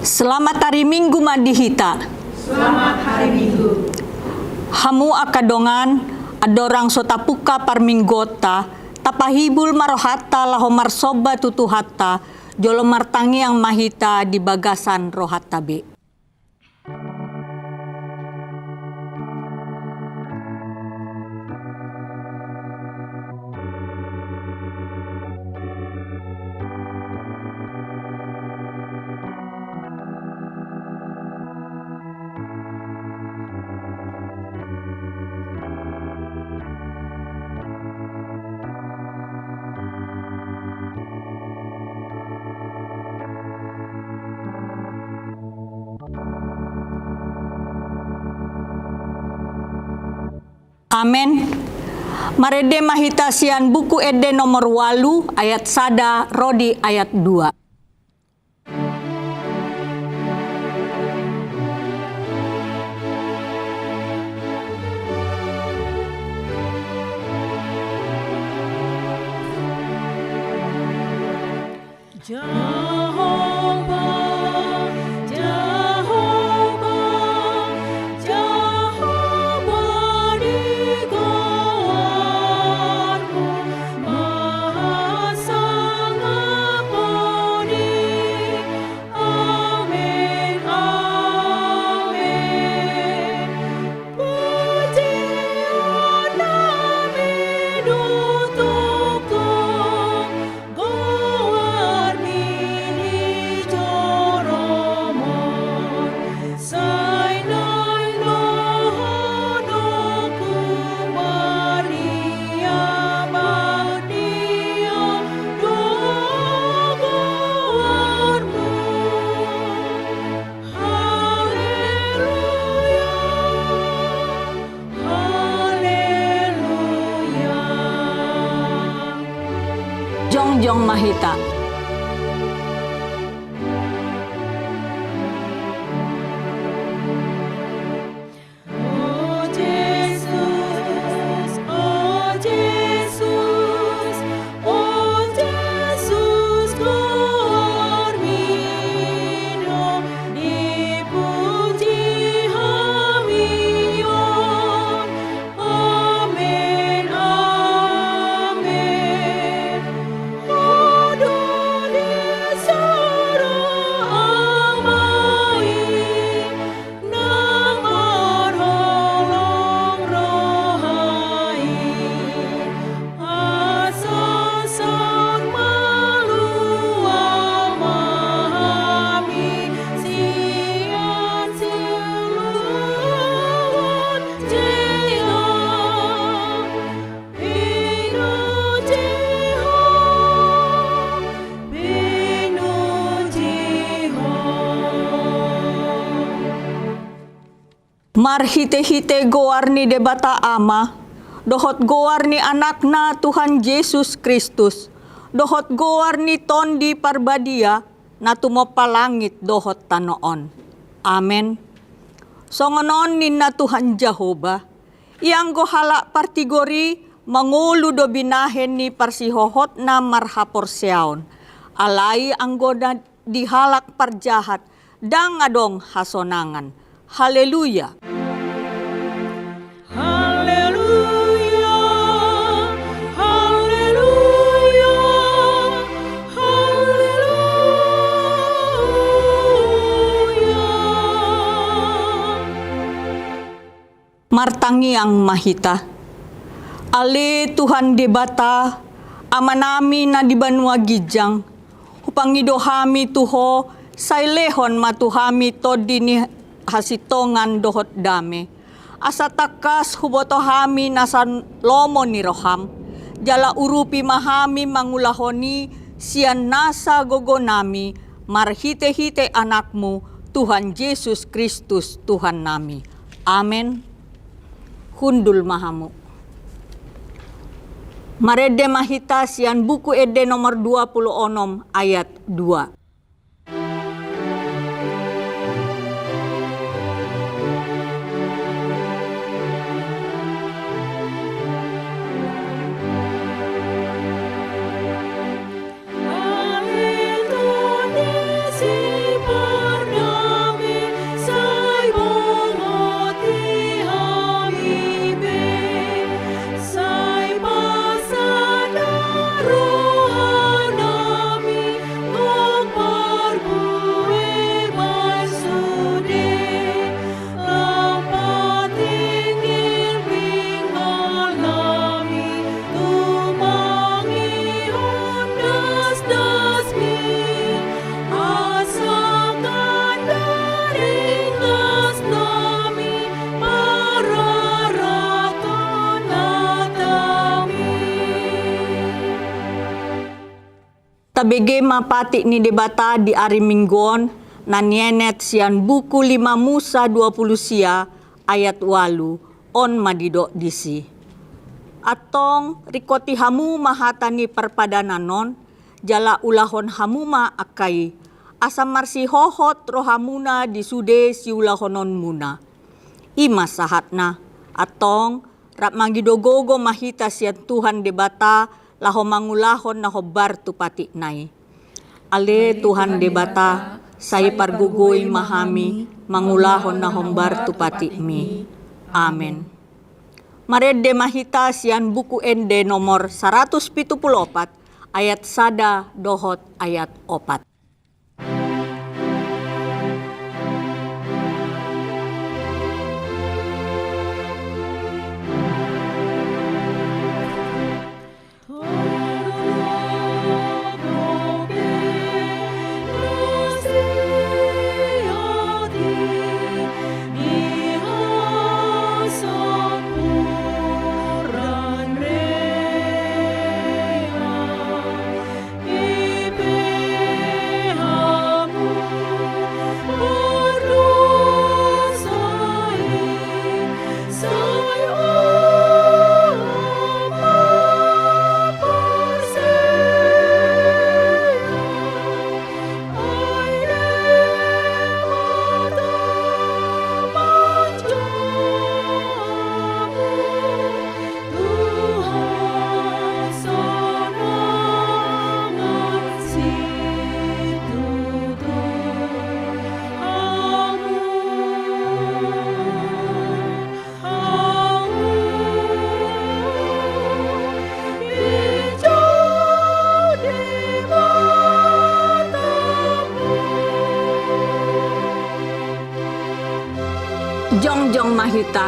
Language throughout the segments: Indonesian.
Selamat hari Minggu Madihita. Selamat hari Minggu. Hamu akadongan adorang sotapuka parminggota tapahibul marohata lahomar soba tutuhata jolo martangi yang mahita di bagasan rohata be. Amen. Marede mahitasian buku ede nomor 8 ayat sada rodi ayat 2. Jongjong Mahita. Marhite-hite goarni debata ama, dohot goarni anakna Tuhan Yesus Kristus, dohot goarni tondi parbadia, na tumopa langit dohot tanoon. Amen. Songonon ninna Tuhan Jehova, iyang gohala partigori, mangulu do binahen ni parsihohot na marhapor siaon, alay anggoda dihalak parjahat, dang adong hasonangan. Haleluya. Haleluya. Haleluya. Haleluya. Martangi ang mahita. Ale Tuhan debata, amanami na di banua gijang, hupangidohami tuho, sailehon matuhami todi ni hasitongan dohot dame. Asa takas hubotohami nasan lomo ni roham, jala urupi mahami mangulahoni, sian nasa gogonami, marhite-hite anakmu, Tuhan Yesus Kristus Tuhan nami. Amen. Hundul mahamu. Marede mahita sian buku ede nomor 26 ayat 2. Haleluya. Tabege mapati ni debata di ari minggon na nienet sian buku 5 Musa 20 sia ayat 8 on madido disi. Atong rikoti hamu mahatani perpadananon jala ulahon hamuma akai asa marsi hohot rohamuna di sude si ulahonon muna. Ima sahatna atong rap magidogogo mahita sian Tuhan debata laho mangulahon na hobar tupati nai. Ale Tuhan debata, say pargugoy mahami, mangulahon na hobar tupati mi. Amen. Marede mahita siyan buku ende nomor 174 ayat sada dohot ayat 4. Jongjong mahita.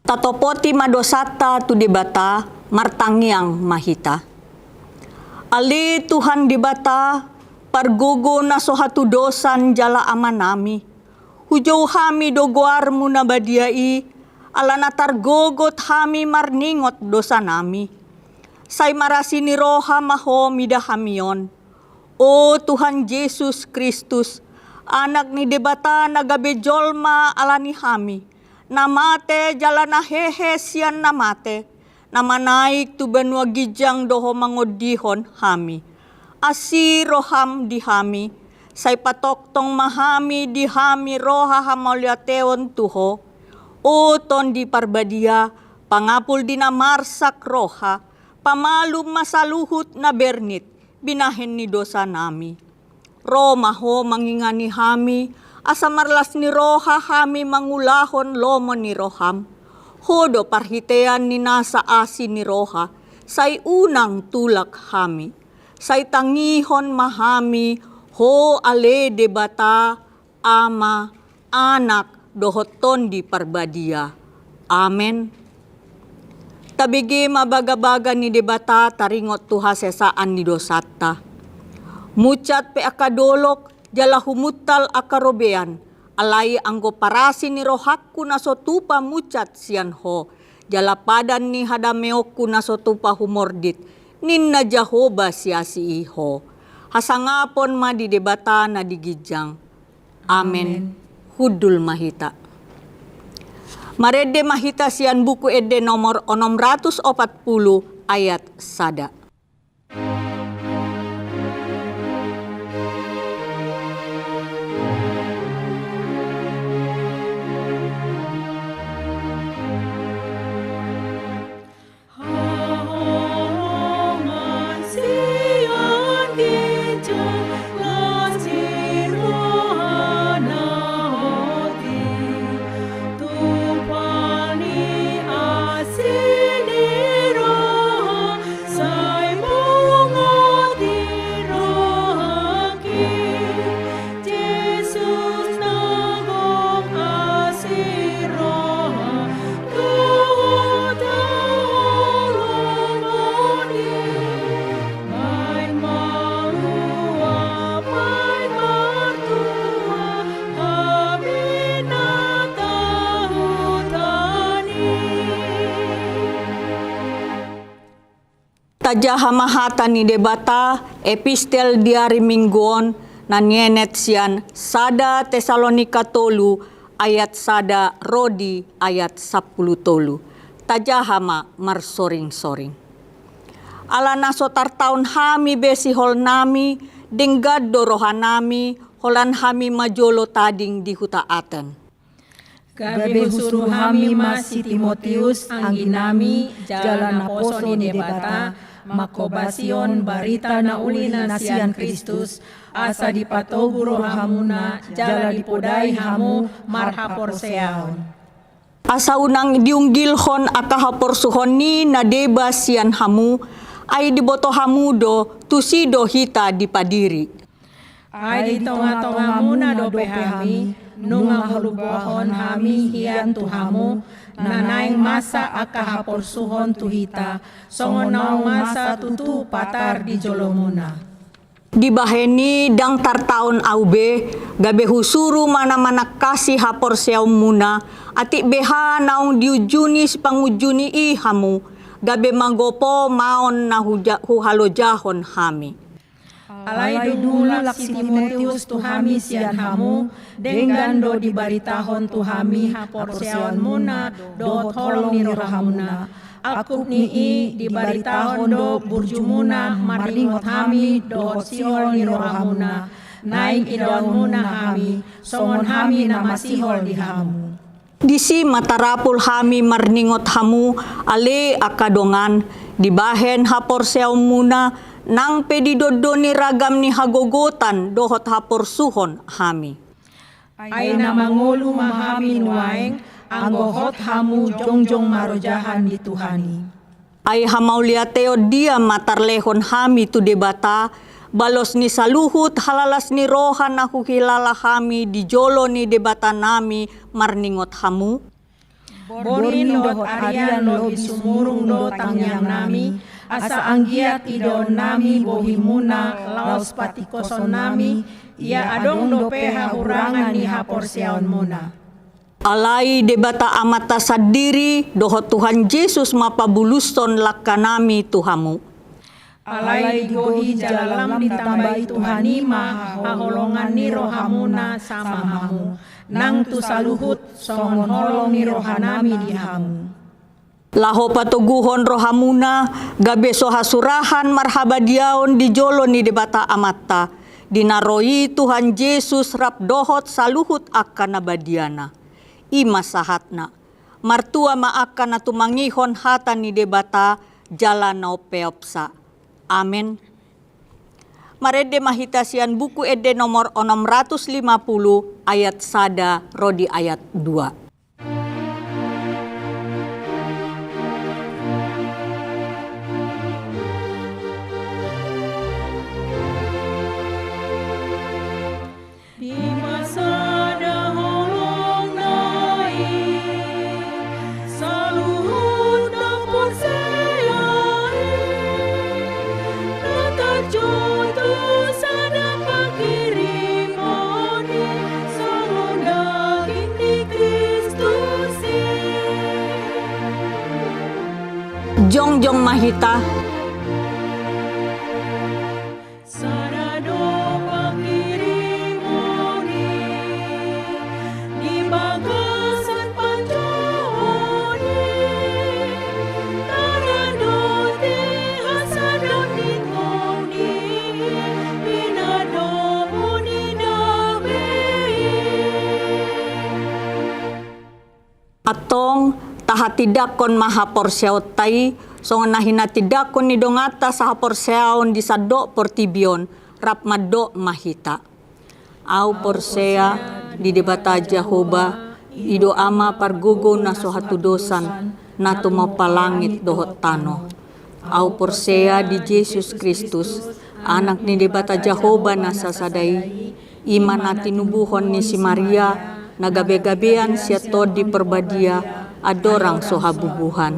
Tatopoti madosata tu debata martangiang mahita. Ali Tuhan debata pargogo na sohatu dosan jala amanami. Hujau hami dogoar muna badiai ala natar gogot hami marningot dosa nami. Say marasi ni roha maho midahamion. O Tuhan Yesus Kristus, anak ni debata nagabejolma ala ni hami. Namate jalana hehe sian namate, namanaik tu benua gijang doho mangodihon hami. Asi roham dihami, say patoktong mahami dihami roha hamauliateon tuho. O ton di parbadia, pangapul dinamarsak roha, pamalum masaluhut na bernit, binahen ni dosa nami. Romaho mangingani hami, asa marlas ni roha hami mangulahon lomo ni roham. Hodo parhitean ni nasa asin ni roha, say unang tulak hami. Say tangihon mahami, ho ale debata, ama, anak, dohoton di parbadia. Amen. Tabigi mabagabaga ni debata taringot tuha sesaan ni dosata. Mucat pe akadolok, jala humutal akarobean, alai anggo parasi ni rohakku na sotupa mucat sian ho, jala padan ni hadameokku na sotupa humordit, ninna Jahoba siasi iho. Hasangapon ma di debata na digijang. Amen. Hudul mahita. Marede mahita sian buku ede nomor 640 ayat sada. Taja hamahata ni debata epistel diari mingguon na nienet sian sada Tesalonika tolu ayat sada Rodi ayat 10 tolu. Taja hama marsoring-soring. Ala nasotar taun hami besi hol nami denggad dorohan nami holan hami majolo tading di huta Aten. Gabe husuru hami si Timotius angin nami jalan aposo ni debata makobasion barita na uli na sian Kristus asa dipatoguro hamuna jala dipodai hamu marhaporseaon. Asa unang diunggilhon akahaporsuhon ni na deba sian hamu ay diboto hamudo tusido hita dipadiri. Ay di tonga-tonga muna dope hami nunga hulubohon hami hian tuhamu nanaing masa akahaporsuhon tuhita songonaw masa tutu patar di jolomuna. Di baheni dang tartaon aube gabe husuru mana-mana kasih hapor seaw muna ati beha naong diujunis pangujuni ihamu gabe magopo maon na huhalojahon hami. Alay dunulak si Timotius tuhami sian hamu denggando dibaritahon tuhami haporseon muna do tolong ni rohamuna. Akup ni dibaritahon do burjumuna maringot hami do sihol ni rohamuna. Naing idon muna hami songon hami na masihol di hamu. Disi matarapul hami marningot hamu ale akadongan dibahen haporseon muna nang pedidodo ni ragam ni hagogotan dohot haporsuhon hami. Ay na mangulu mahami nuaeng ang gohot hamu jongjong marojahan di Tuhani. Ay hamauliateo dia matarlehon hami tu debata balos ni saluhut halalas ni rohan na hukilala hami di jolo ni debata nami marningot hamu. Borin dot arian lobi sumurung do tangyang nami asa anggiat idon nami bohimuna laos patikoson nami ia adong do peha hurangan ni haporseon muna. Alai debata amata sadiri dohot Tuhan Yesus mapabuluston lakanami tuhamu. Alay digohi jalam ditambahi Tuhani haholongan ni rohamuna sama hamu nang tu saluhut songon holong ni rohanami di hamu. Laho patuguhon rohamuna gabe sohasurahan marhabadiaon di jolo ni debata amata dinaroi Tuhan Yesus rap dohot saluhut akan nabadiana ima sahatna martua maakan na tumangihon hata ni debata jalan no peopsa. Amen. Marede mahitasian buku ede nomor 650 ayat sada Rodi ayat 2. Jongjong mahita. Sarado sahatidakon mahaporsiaw tay, so nga nahinatidakon ni dongata sa haporsiaon di sado portibion, rap maddo mahita. Aw porsea di debata Jehovah, ido ama pargugo na so hatudosan, na tumapalangit dohot tano. Aw porsea di Jesus Kristus, anak ni debata Jehovah na sasaday, iman na tinubuhon ni si Maria, nagabe-gabean siya to di perbadia, adorang so habubuhan.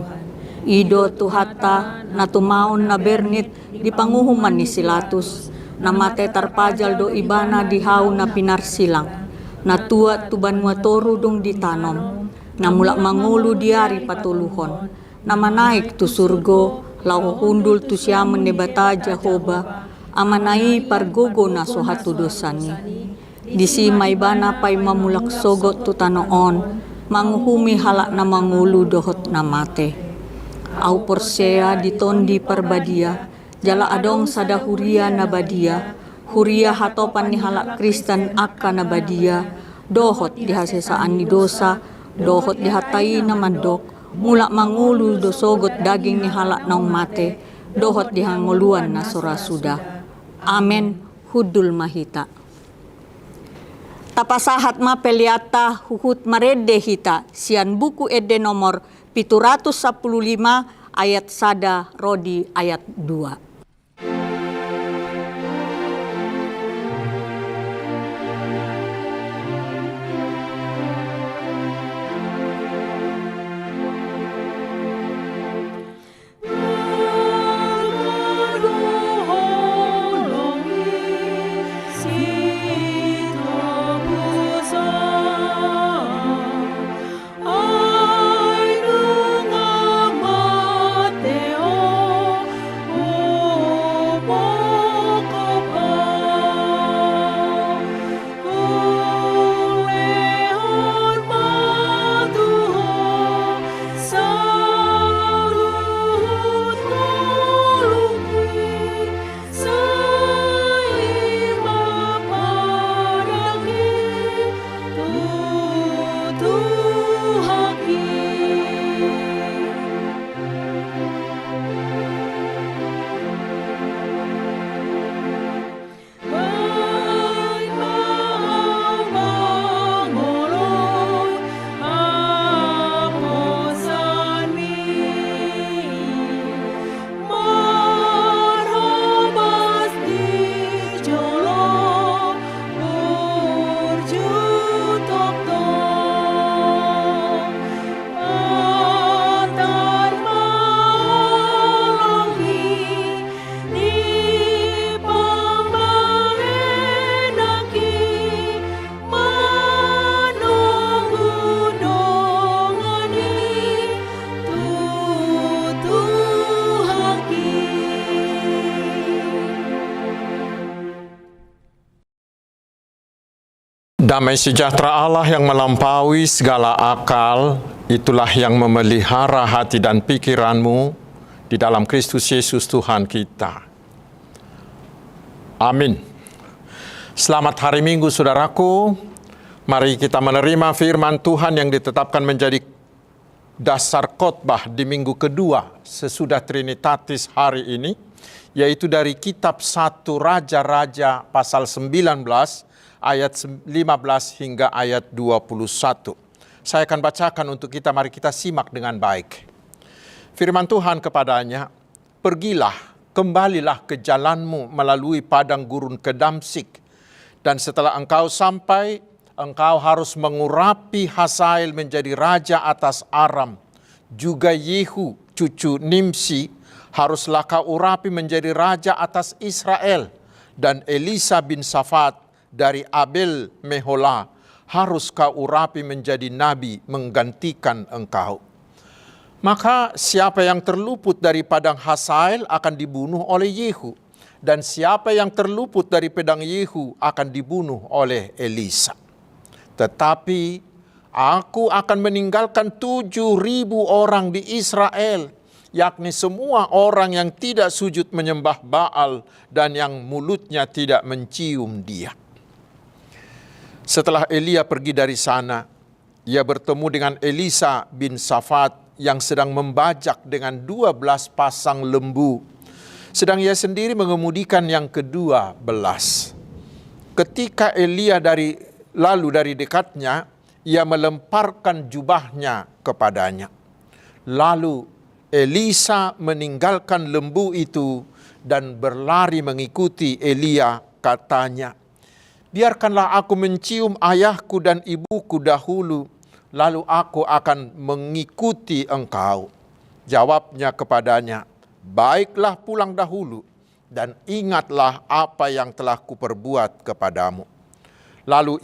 Ido tuhata na tumaon na bernit di panguhuman ni Silatus, na mate tarpajal do ibana di haw na pinarsilang, na tuwa tuban watoro dong ditanom, na mula mangulu diari patuluhon, na manaik tu surgo, lauhundul tu siya menebata Jehovah, amanai pargogo na so hatudosani. Disi may bana pay mamulak sogot tu tanoon, manguhumi halak na mangulu dohot na mate. Aw porsea diton di parbadia, jala adong sada huria na badia, huria hatopan ni halak Kristen akka na badia, dohot dihasesaan ni dosa, dohot dihatai na mandok, mula mangulu do sogot daging ni halak naong mate, dohot dihanguluan na surasuda. Amen, hudul mahita. Tapasahat ma peliata huhut marede hita, sian buku ede nomor 715 ayat sada rodi ayat 2. Damai sejahtera Allah yang melampaui segala akal, itulah yang memelihara hati dan pikiranmu di dalam Kristus Yesus Tuhan kita. Amin. Selamat hari Minggu, saudaraku. Mari kita menerima firman Tuhan yang ditetapkan menjadi dasar khotbah di minggu kedua sesudah Trinitatis hari ini, yaitu dari kitab 1 Raja-Raja pasal 19 ayat 15 hingga ayat 21. Saya akan bacakan untuk kita, mari kita simak dengan baik. Firman Tuhan kepadanya, "Pergilah, kembalilah ke jalanmu melalui padang gurun ke Damsik, dan setelah engkau sampai, engkau harus mengurapi Hazael menjadi raja atas Aram. Juga Yehu, cucu Nimsi, haruslah kau urapi menjadi raja atas Israel, dan Elisa bin Safat dari Abel Mehola harus kau urapi menjadi nabi menggantikan engkau. Maka siapa yang terluput dari padang Hazael akan dibunuh oleh Yehu, dan siapa yang terluput dari pedang Yehu akan dibunuh oleh Elisa. Tetapi aku akan meninggalkan 7.000 orang di Israel, yakni semua orang yang tidak sujud menyembah Baal dan yang mulutnya tidak mencium dia." Setelah Elia pergi dari sana, ia bertemu dengan Elisa bin Safat yang sedang membajak dengan 12 pasang lembu, sedang ia sendiri mengemudikan yang ke-12. Ketika Elia lalu dari dekatnya, ia melemparkan jubahnya kepadanya. Lalu Elisa meninggalkan lembu itu dan berlari mengikuti Elia, katanya, "Biarkanlah aku mencium ayahku dan ibuku dahulu, lalu aku akan mengikuti engkau." Jawabnya kepadanya, "Baiklah, pulang dahulu, dan ingatlah apa yang telah kuperbuat kepadamu." Lalu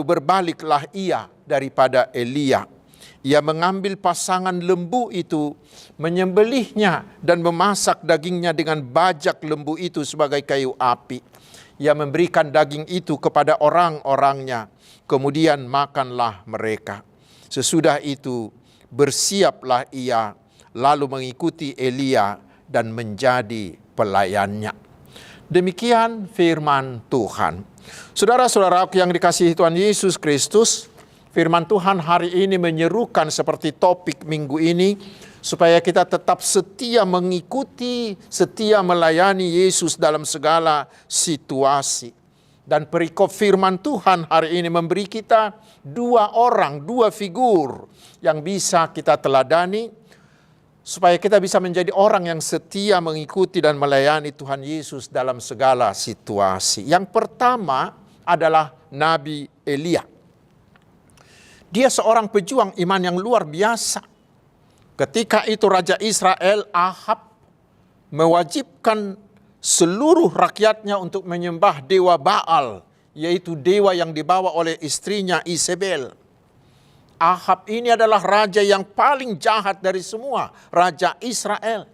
berbaliklah ia daripada Elia. Ia mengambil pasangan lembu itu, menyembelihnya dan memasak dagingnya dengan bajak lembu itu sebagai kayu api. Ia memberikan daging itu kepada orang-orangnya, kemudian makanlah mereka. Sesudah itu bersiaplah ia, lalu mengikuti Elia dan menjadi pelayannya. Demikian firman Tuhan. Saudara-saudaraku yang dikasihi Tuhan Yesus Kristus, firman Tuhan hari ini menyerukan seperti topik minggu ini, supaya kita tetap setia mengikuti, setia melayani Yesus dalam segala situasi. Dan perikop firman Tuhan hari ini memberi kita dua figur yang bisa kita teladani, supaya kita bisa menjadi orang yang setia mengikuti dan melayani Tuhan Yesus dalam segala situasi. Yang pertama adalah Nabi Elia. Dia seorang pejuang iman yang luar biasa. Ketika itu Raja Israel Ahab mewajibkan seluruh rakyatnya untuk menyembah dewa Baal, yaitu dewa yang dibawa oleh istrinya Isabel. Ahab ini adalah raja yang paling jahat dari semua raja Israel.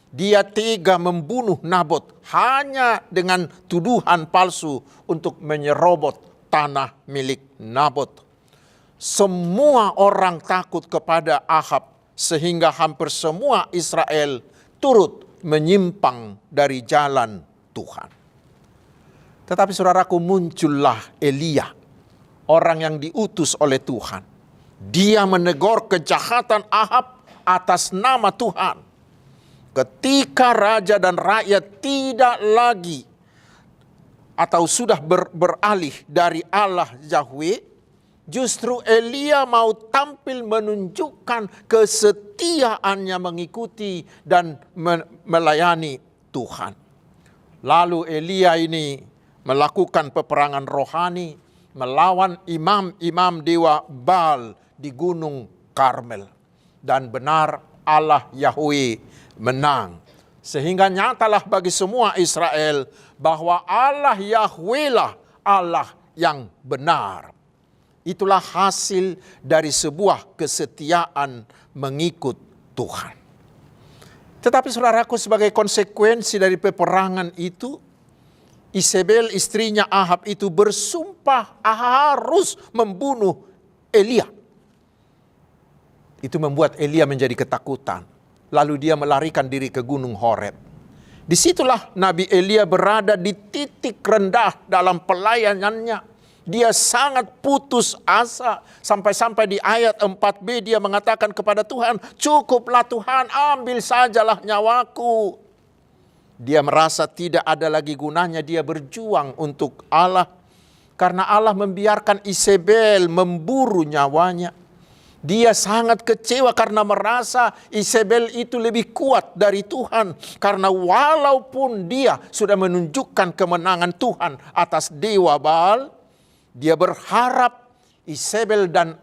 Dia tega membunuh Nabot hanya dengan tuduhan palsu untuk menyerobot tanah milik Nabot. Semua orang takut kepada Ahab, sehingga hampir semua Israel turut menyimpang dari jalan Tuhan. Tetapi saudaraku, muncullah Elia, orang yang diutus oleh Tuhan. Dia menegur kejahatan Ahab atas nama Tuhan. Ketika raja dan rakyat tidak lagi atau sudah beralih dari Allah Yahweh, justru Elia mau tampil menunjukkan kesetiaannya mengikuti dan melayani Tuhan. Lalu Elia ini melakukan peperangan rohani melawan imam-imam dewa Baal di Gunung Karmel. Dan benar Allah Yahweh menang. Sehingga nyatalah bagi semua Israel bahwa Allah Yahweh lah Allah yang benar. Itulah hasil dari sebuah kesetiaan mengikut Tuhan. Tetapi saudaraku, sebagai konsekuensi dari peperangan itu, Isabel istrinya Ahab itu bersumpah harus membunuh Elia. Itu membuat Elia menjadi ketakutan. Lalu dia melarikan diri ke Gunung Horeb. Disitulah Nabi Elia berada di titik rendah dalam pelayanannya. Dia sangat putus asa. Sampai-sampai di ayat 4b dia mengatakan kepada Tuhan, "Cukuplah Tuhan, ambil sajalah nyawaku." Dia merasa tidak ada lagi gunanya dia berjuang untuk Allah. Karena Allah membiarkan Isabel memburu nyawanya. Dia sangat kecewa karena merasa Isabel itu lebih kuat dari Tuhan. Karena walaupun dia sudah menunjukkan kemenangan Tuhan atas dewa Baal, dia berharap Isabel dan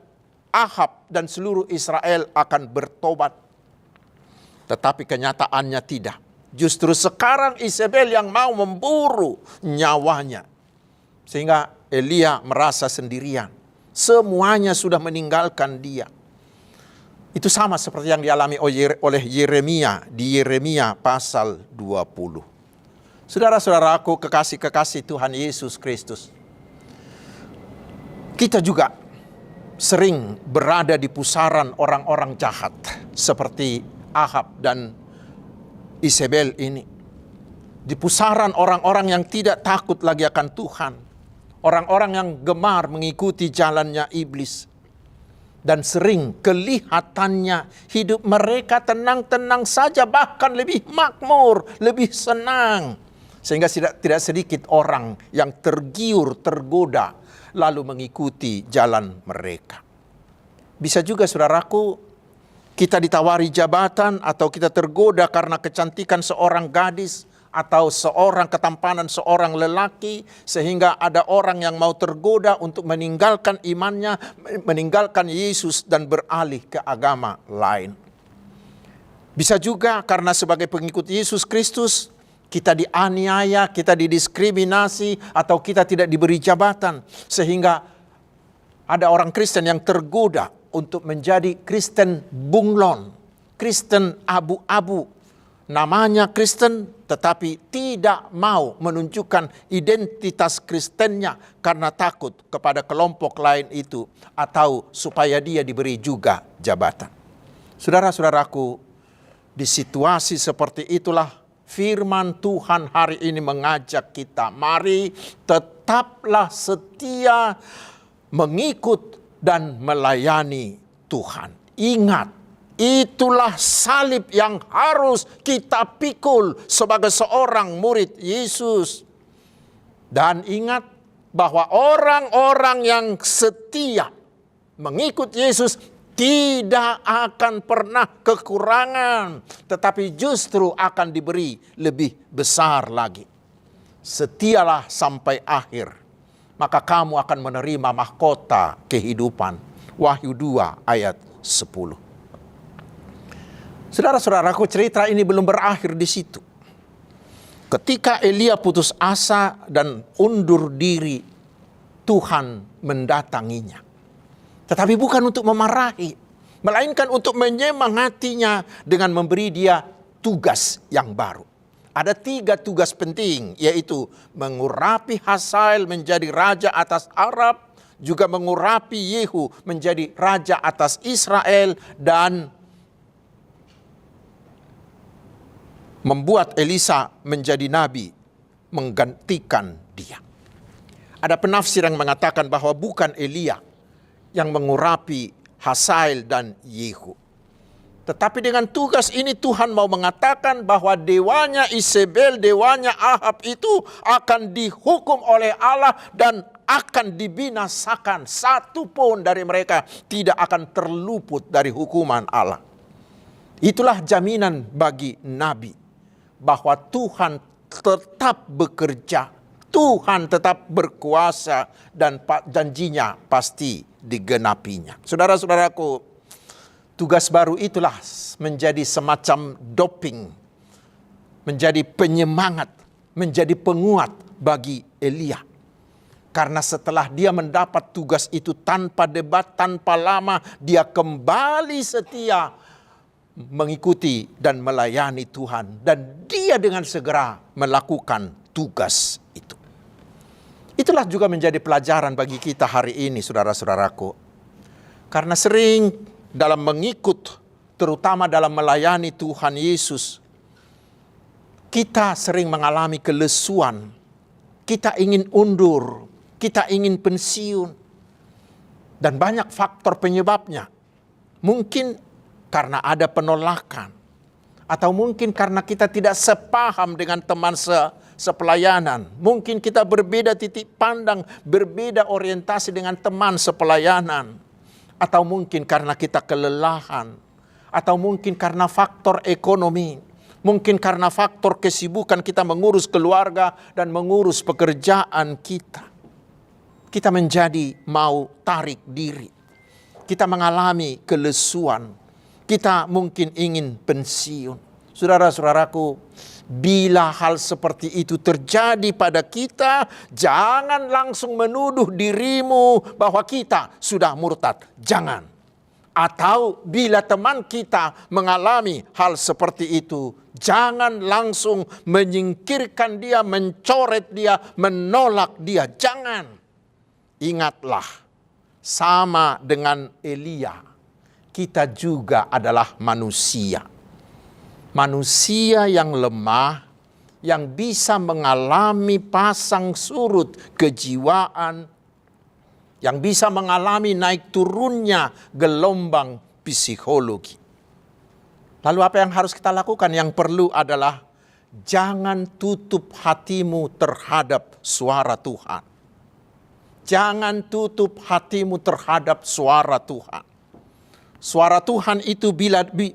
Ahab dan seluruh Israel akan bertobat. Tetapi kenyataannya tidak. Justru sekarang Isabel yang mau memburu nyawanya. Sehingga Elia merasa sendirian. Semuanya sudah meninggalkan dia. Itu sama seperti yang dialami oleh Yeremia di Yeremia pasal 20. Saudara-saudaraku, kekasih-kekasih Tuhan Yesus Kristus. Kita juga sering berada di pusaran orang-orang jahat seperti Ahab dan Isabel ini. Di pusaran orang-orang yang tidak takut lagi akan Tuhan. Orang-orang yang gemar mengikuti jalannya iblis. Dan sering kelihatannya hidup mereka tenang-tenang saja, bahkan lebih makmur, lebih senang. Sehingga tidak sedikit orang yang tergiur, tergoda, lalu mengikuti jalan mereka. Bisa juga saudaraku, kita ditawari jabatan atau kita tergoda karena kecantikan seorang gadis atau ketampanan seorang lelaki, sehingga ada orang yang mau tergoda untuk meninggalkan imannya, meninggalkan Yesus dan beralih ke agama lain. Bisa juga karena sebagai pengikut Yesus Kristus kita dianiaya, kita didiskriminasi, atau kita tidak diberi jabatan, sehingga ada orang Kristen yang tergoda untuk menjadi Kristen bunglon, Kristen abu-abu. Namanya Kristen, tetapi tidak mau menunjukkan identitas Kristennya karena takut kepada kelompok lain itu, atau supaya dia diberi juga jabatan. Saudara-saudaraku, di situasi seperti itulah firman Tuhan hari ini mengajak kita, mari tetaplah setia mengikut dan melayani Tuhan. Ingat, itulah salib yang harus kita pikul sebagai seorang murid Yesus. Dan ingat bahwa orang-orang yang setia mengikut Yesus tidak akan pernah kekurangan, tetapi justru akan diberi lebih besar lagi. Setialah sampai akhir, maka kamu akan menerima mahkota kehidupan. Wahyu 2 ayat 10. Saudara-saudaraku, cerita ini belum berakhir di situ. Ketika Elia putus asa dan undur diri, Tuhan mendatanginya. Tetapi bukan untuk memarahi, melainkan untuk menyemangatinya dengan memberi dia tugas yang baru. Ada 3 tugas penting, yaitu mengurapi Hazael menjadi raja atas Arab, juga mengurapi Yehu menjadi raja atas Israel, dan membuat Elisa menjadi nabi, menggantikan dia. Ada penafsir yang mengatakan bahwa bukan Elia yang mengurapi Hazael dan Yehu. Tetapi dengan tugas ini Tuhan mau mengatakan bahwa dewanya Isabel, dewanya Ahab itu akan dihukum oleh Allah dan akan dibinasakan. Satu pun dari mereka tidak akan terluput dari hukuman Allah. Itulah jaminan bagi nabi, bahwa Tuhan tetap bekerja, Tuhan tetap berkuasa, dan janjinya pasti digenapinya. Saudara-saudaraku, tugas baru itulah menjadi semacam doping, menjadi penyemangat, menjadi penguat bagi Elia. Karena setelah dia mendapat tugas itu tanpa debat, tanpa lama, dia kembali setia mengikuti dan melayani Tuhan, dan dia dengan segera melakukan tugas itu. Itulah juga menjadi pelajaran bagi kita hari ini, saudara-saudaraku. Karena sering dalam mengikut, terutama dalam melayani Tuhan Yesus, kita sering mengalami kelesuan. Kita ingin undur, kita ingin pensiun, dan banyak faktor penyebabnya. Mungkin karena ada penolakan, atau mungkin karena kita tidak sepaham dengan teman sepelayanan. Mungkin kita berbeda titik pandang, berbeda orientasi dengan teman sepelayanan, atau mungkin karena kita kelelahan, atau mungkin karena faktor ekonomi, mungkin karena faktor kesibukan kita mengurus keluarga dan mengurus pekerjaan kita. Kita menjadi mau tarik diri, kita mengalami kelesuan, kita mungkin ingin pensiun. Saudara-saudaraku, bila hal seperti itu terjadi pada kita, jangan langsung menuduh dirimu bahwa kita sudah murtad. Jangan. Atau bila teman kita mengalami hal seperti itu, jangan langsung menyingkirkan dia, mencoret dia, menolak dia. Jangan. Ingatlah, sama dengan Elia, kita juga adalah manusia. Manusia yang lemah, yang bisa mengalami pasang surut kejiwaan, yang bisa mengalami naik turunnya gelombang psikologi. Lalu apa yang harus kita lakukan? Yang perlu adalah jangan tutup hatimu terhadap suara Tuhan. Jangan tutup hatimu terhadap suara Tuhan. Suara Tuhan itu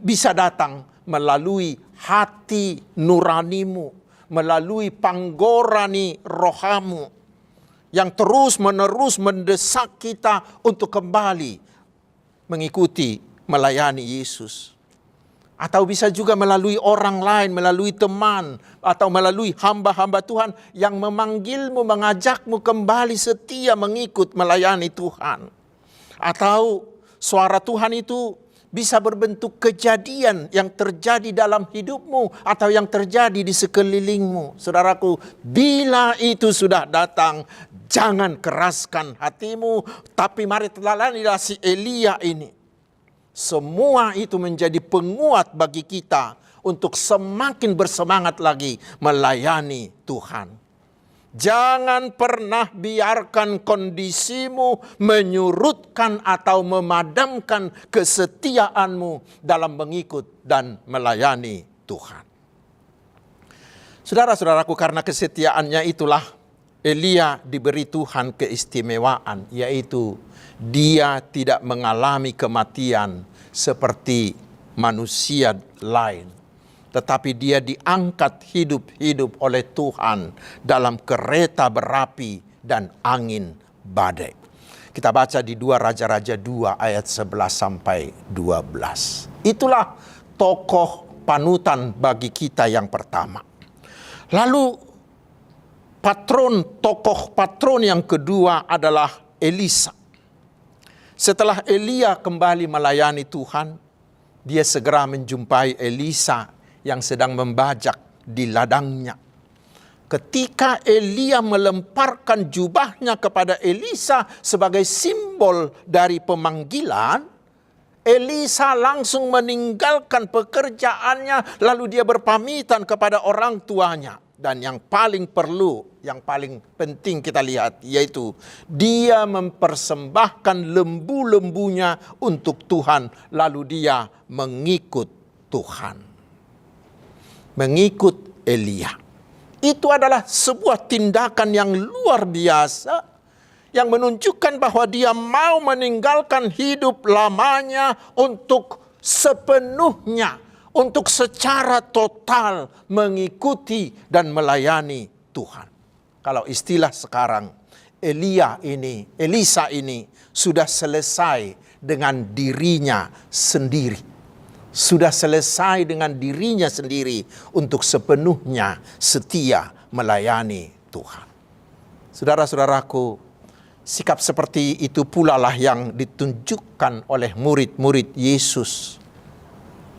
bisa datang melalui hati nuranimu, melalui panggorani rohamu, yang terus-menerus mendesak kita untuk kembali mengikuti, melayani Yesus. Atau bisa juga melalui orang lain, melalui teman, atau melalui hamba-hamba Tuhan yang memanggilmu, mengajakmu kembali setia mengikut, melayani Tuhan. Atau suara Tuhan itu bisa berbentuk kejadian yang terjadi dalam hidupmu atau yang terjadi di sekelilingmu. Saudaraku, bila itu sudah datang, jangan keraskan hatimu, tapi mari teladanilah si Elia ini. Semua itu menjadi penguat bagi kita untuk semakin bersemangat lagi melayani Tuhan. Jangan pernah biarkan kondisimu menyurutkan atau memadamkan kesetiaanmu dalam mengikut dan melayani Tuhan. Saudara-saudaraku, karena kesetiaannya itulah Elia diberi Tuhan keistimewaan, yaitu dia tidak mengalami kematian seperti manusia lain. Tetapi dia diangkat hidup-hidup oleh Tuhan dalam kereta berapi dan angin badai. Kita baca di 2 Raja-Raja 2 ayat 11 sampai 12. Itulah tokoh panutan bagi kita yang pertama. Lalu tokoh patron yang kedua adalah Elisa. Setelah Elia kembali melayani Tuhan, dia segera menjumpai Elisa yang sedang membajak di ladangnya. Ketika Elia melemparkan jubahnya kepada Elisa sebagai simbol dari pemanggilan, Elisa langsung meninggalkan pekerjaannya, lalu dia berpamitan kepada orang tuanya. Dan yang paling yang paling penting kita lihat, yaitu dia mempersembahkan lembu-lembunya untuk Tuhan, lalu dia mengikut Tuhan. Mengikut Elia. Itu adalah sebuah tindakan yang luar biasa yang menunjukkan bahwa dia mau meninggalkan hidup lamanya untuk sepenuhnya, untuk secara total mengikuti dan melayani Tuhan. Kalau istilah sekarang, Elisa ini sudah selesai dengan dirinya sendiri. Sudah selesai dengan dirinya sendiri untuk sepenuhnya setia melayani Tuhan. Saudara-saudaraku, sikap seperti itu pula lah yang ditunjukkan oleh murid-murid Yesus.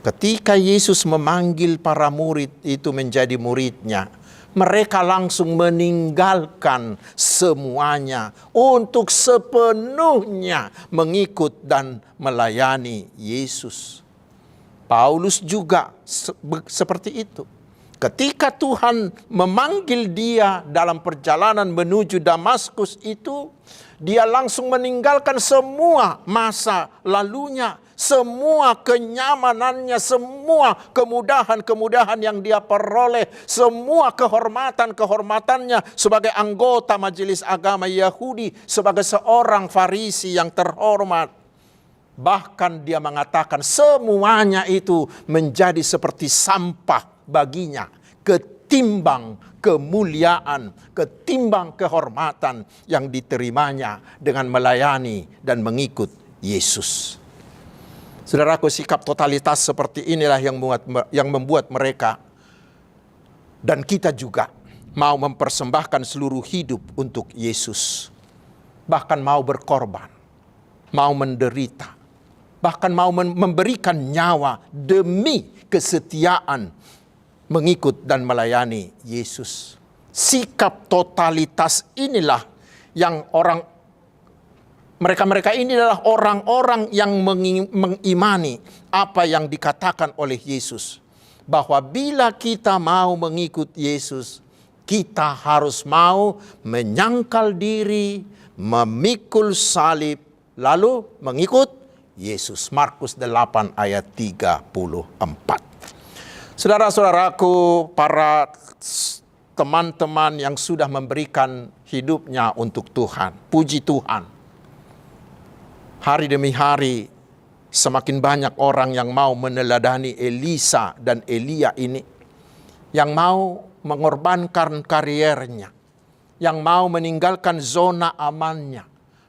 Ketika Yesus memanggil para murid itu menjadi muridnya, mereka langsung meninggalkan semuanya untuk sepenuhnya mengikut dan melayani Yesus. Paulus juga seperti itu. Ketika Tuhan memanggil dia dalam perjalanan menuju Damaskus itu, dia langsung meninggalkan semua masa lalunya, semua kenyamanannya, semua kemudahan-kemudahan yang dia peroleh, semua kehormatan-kehormatannya sebagai anggota majelis agama Yahudi, sebagai seorang Farisi yang terhormat. Bahkan dia mengatakan semuanya itu menjadi seperti sampah baginya, ketimbang kemuliaan, ketimbang kehormatan yang diterimanya dengan melayani dan mengikut Yesus. Saudaraku, sikap totalitas seperti inilah yang membuat mereka dan kita juga mau mempersembahkan seluruh hidup untuk Yesus. Bahkan mau berkorban, mau menderita, bahkan mau memberikan nyawa demi kesetiaan mengikut dan melayani Yesus. Sikap totalitas inilah yang mereka ini adalah orang-orang yang mengimani apa yang dikatakan oleh Yesus. Bahwa bila kita mau mengikut Yesus, kita harus mau menyangkal diri, memikul salib, lalu mengikut Yesus. Markus 8 ayat 34. Saudara-saudaraku, para teman-teman yang sudah memberikan hidupnya untuk Tuhan, puji Tuhan. Hari demi hari semakin banyak orang yang mau meneladani Elisa dan Elia ini, yang mau mengorbankan kariernya, yang mau meninggalkan zona amannya,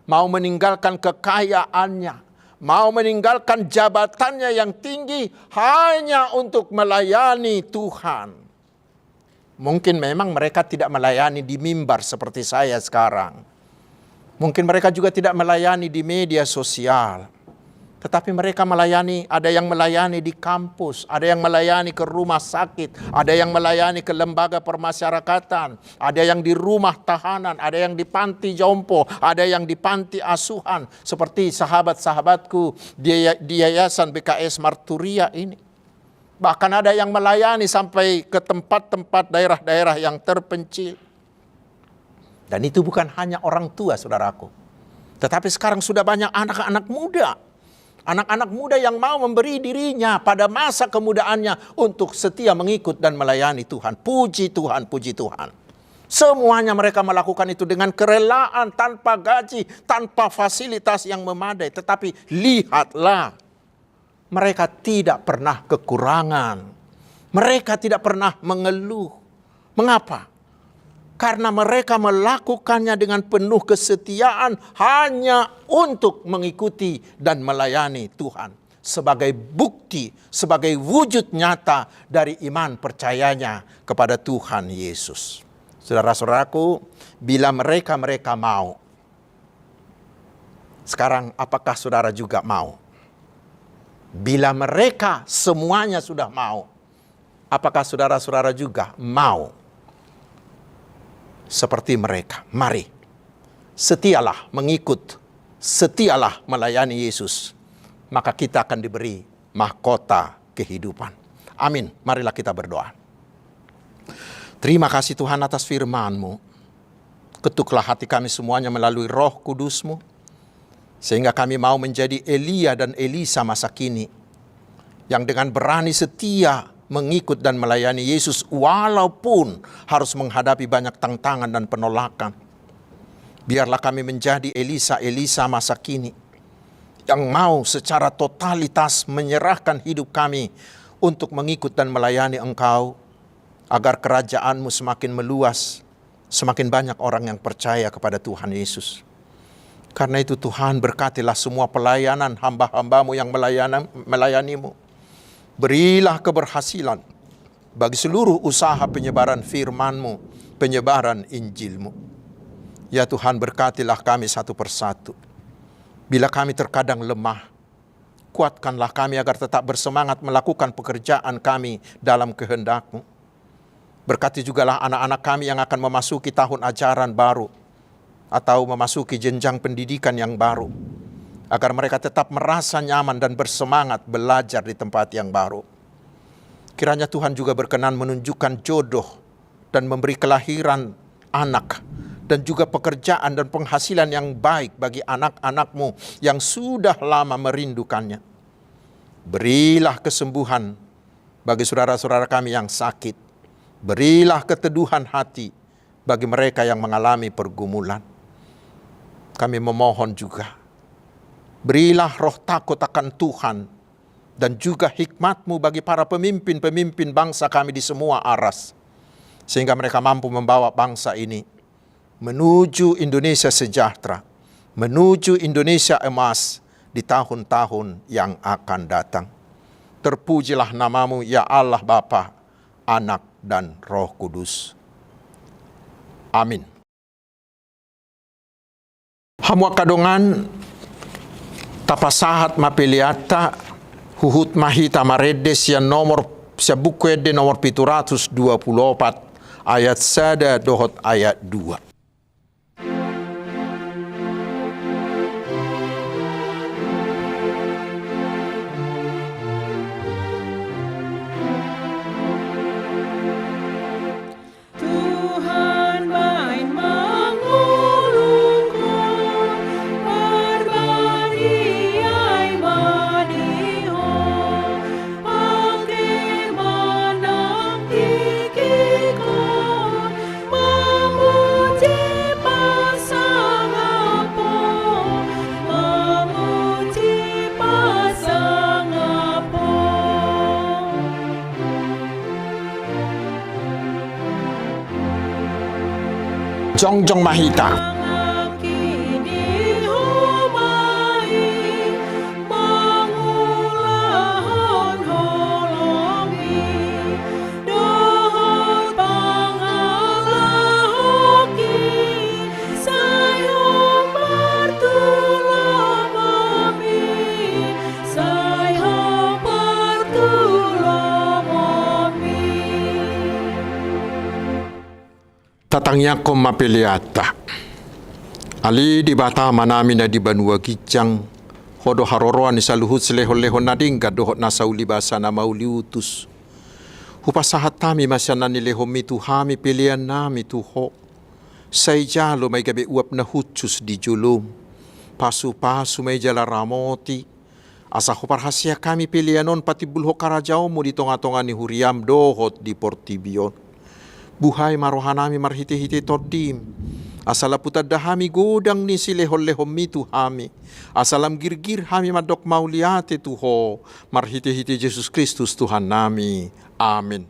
mau meninggalkan kekayaannya, mau meninggalkan jabatannya yang tinggi hanya untuk melayani Tuhan. Mungkin memang mereka tidak melayani di mimbar seperti saya sekarang. Mungkin mereka juga tidak melayani di media sosial. Tetapi mereka melayani, ada yang melayani di kampus, ada yang melayani ke rumah sakit, ada yang melayani ke lembaga permasyarakatan, ada yang di rumah tahanan, ada yang di panti jompo, ada yang di panti asuhan. Seperti sahabat-sahabatku di Yayasan BKS Marturia ini. Bahkan ada yang melayani sampai ke tempat-tempat daerah-daerah yang terpencil. Dan itu bukan hanya orang tua, saudaraku. Tetapi sekarang sudah banyak anak-anak muda. Anak-anak muda yang mau memberi dirinya pada masa kemudaannya untuk setia mengikut dan melayani Tuhan. Puji Tuhan, puji Tuhan. Semuanya mereka melakukan itu dengan kerelaan, tanpa gaji, tanpa fasilitas yang memadai. Tetapi lihatlah, mereka tidak pernah kekurangan. Mereka tidak pernah mengeluh. Mengapa? Karena mereka melakukannya dengan penuh kesetiaan hanya untuk mengikuti dan melayani Tuhan. Sebagai bukti, sebagai wujud nyata dari iman percayanya kepada Tuhan Yesus. Saudara-saudaraku, bila mereka mau, sekarang apakah saudara juga mau? Bila mereka semuanya sudah mau, apakah saudara-saudara juga mau? Seperti mereka, mari setialah mengikut, setialah melayani Yesus, maka kita akan diberi mahkota kehidupan. Amin. Marilah kita berdoa. Terima kasih Tuhan atas firman-Mu. Ketuklah hati kami semuanya melalui Roh Kudus-Mu, sehingga kami mau menjadi Elia dan Elisa masa kini, yang dengan berani setia mengikut dan melayani Yesus walaupun harus menghadapi banyak tantangan dan penolakan. Biarlah kami menjadi Elisa masa kini yang mau secara totalitas menyerahkan hidup kami untuk mengikut dan melayani Engkau, agar kerajaan-Mu semakin meluas, semakin banyak orang yang percaya kepada Tuhan Yesus. Karena itu Tuhan, berkatilah semua pelayanan hamba-hamba-Mu yang melayani-Mu. Berilah keberhasilan bagi seluruh usaha penyebaran firman-Mu, penyebaran Injil-Mu. Ya Tuhan, berkatilah kami satu persatu. Bila kami terkadang lemah, kuatkanlah kami agar tetap bersemangat melakukan pekerjaan kami dalam kehendak-Mu. Berkati jugalah anak-anak kami yang akan memasuki tahun ajaran baru atau memasuki jenjang pendidikan yang baru, agar mereka tetap merasa nyaman dan bersemangat belajar di tempat yang baru. Kiranya Tuhan juga berkenan menunjukkan jodoh dan memberi kelahiran anak dan juga pekerjaan dan penghasilan yang baik bagi anak-anak-Mu yang sudah lama merindukannya. Berilah kesembuhan bagi saudara-saudara kami yang sakit. Berilah keteduhan hati bagi mereka yang mengalami pergumulan. Kami memohon juga, berilah roh takut akan Tuhan dan juga hikmat-Mu bagi para pemimpin-pemimpin bangsa kami di semua aras, sehingga mereka mampu membawa bangsa ini menuju Indonesia sejahtera, menuju Indonesia emas di tahun-tahun yang akan datang. Terpujilah nama-Mu ya Allah Bapa, Anak dan Roh Kudus. Amin. Hamua kadongan tapasahat mapeliata huhut mahita maredes yang nomor buku ede nomor 724 ayat 1 dohot ayat 2. Tuhan main mengulungku Jongjong Mahita. Tatangnya ko mapiliata. Ali di bata manami na di banua gijang. Hodo haroroan ni saluhut seleho-leho na dingga dohot na sauli basa na mauli utus. Hupasahat tami masyanan ni leho mitu hami pilihan nami tuho. Say jalo may gabi uap na hutsus di julum. Pasu-pasu may jala ramoti. Asa huparhasya kami pilihanon pati bulho karajao mo di tonga-tonga ni huriam dohot di Portibion. Buhay marohanami marhiti-hiti tordim. Asala putad dahami godang ni silehol-lehom mitu hami. Asalam girgir hami madok mauliate tuho. Marhiti-hiti Yesus Kristus Tuhan nami. Amin.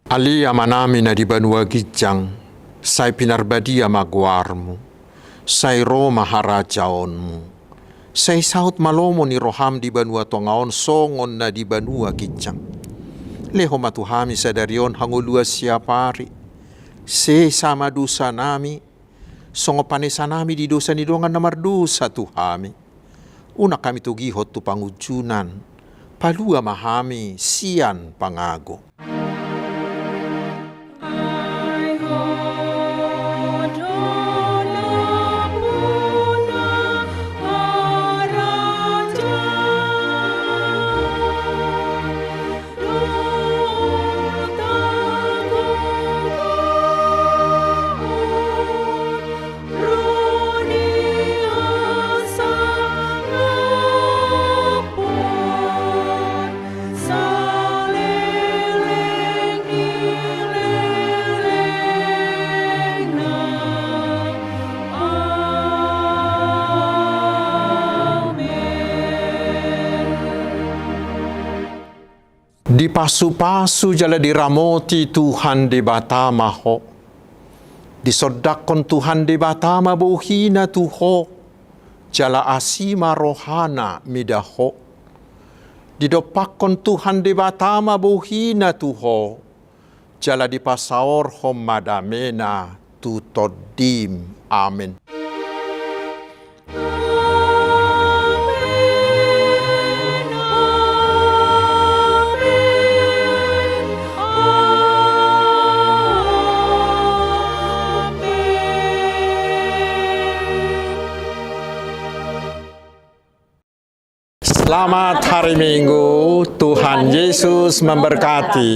Ali amanami na di banua gijang, say pinarbadia magwarmu, say Roma harajaonmu, say saut malomo ni roham di banua tongaon songon na di banua gijang. Leho matuhami sa darion hangulua siapari, se sama dosa nami, songo panesa nami di dosa ni dongan na mardosa tuhami. Una kami tugihot tu pangujunan, palua mahami sian pangago. Di pasu-pasu jala diramoti Tuhan di batama ho. Disodakon Tuhan di batama buhina tuho. Jala asima rohana midaho. Didopakon Tuhan di batama buhina tuho. Jala di pasaor hom madamena tutodim. Amin. Selamat hari Minggu, Tuhan Yesus memberkati.